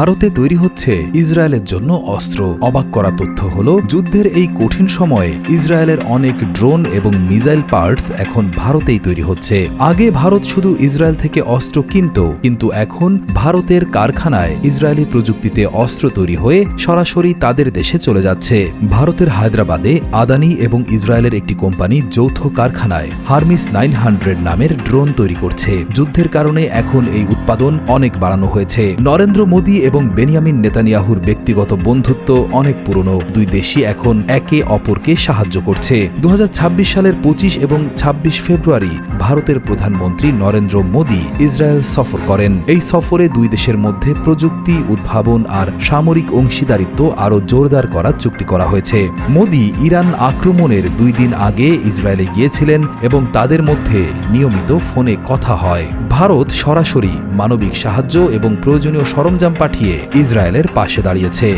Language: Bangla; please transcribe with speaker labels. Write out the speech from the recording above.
Speaker 1: ভারতে তৈরি হচ্ছে ইসরায়েলের জন্য অস্ত্র। অবাক করা তথ্য হল, যুদ্ধের এই কঠিন সময়ে ইসরায়েলের অনেক ড্রোন এবং মিসাইল পার্টস এখন ভারতেই তৈরি হচ্ছে। আগে ভারত শুধু ইসরায়েল থেকে অস্ত্র কিনত, কিন্তু এখন ভারতের কারখানায় ইসরায়েলি প্রযুক্তিতে অস্ত্র তৈরি হয়ে সরাসরি তাদের দেশে চলে যাচ্ছে। ভারতের হায়দ্রাবাদে আদানি এবং ইসরায়েলের একটি কোম্পানি যৌথ কারখানায় হারমিস 900 নামের ড্রোন তৈরি করছে। যুদ্ধের কারণে এখন এই উৎপাদন অনেক বাড়ানো হয়েছে। নরেন্দ্র মোদী এবং বেনিয়ামিন নেতানিয়াহুর ব্যক্তিগত বন্ধুত্ব অনেক পুরনো। দুই দেশই এখন একে অপরকে সাহায্য করছে। 2026 সালের 25 এবং 26 ফেব্রুয়ারি ভারতের প্রধানমন্ত্রী নরেন্দ্র মোদী ইসরায়েল সফর করেন। এই সফরে দুই দেশের মধ্যে প্রযুক্তি, উদ্ভাবন আর সামরিক অংশীদারিত্ব আরও জোরদার করার চুক্তি করা হয়েছে। মোদী ইরান আক্রমণের 2 দিন আগে ইসরায়েলে গিয়েছিলেন এবং তাদের মধ্যে নিয়মিত ফোনে কথা হয়। ভারত সরাসরি মানবিক সাহায্য এবং প্রয়োজনীয় সরঞ্জাম পাঠিয়ে ইসরায়েলের পাশে দাঁড়িয়েছে।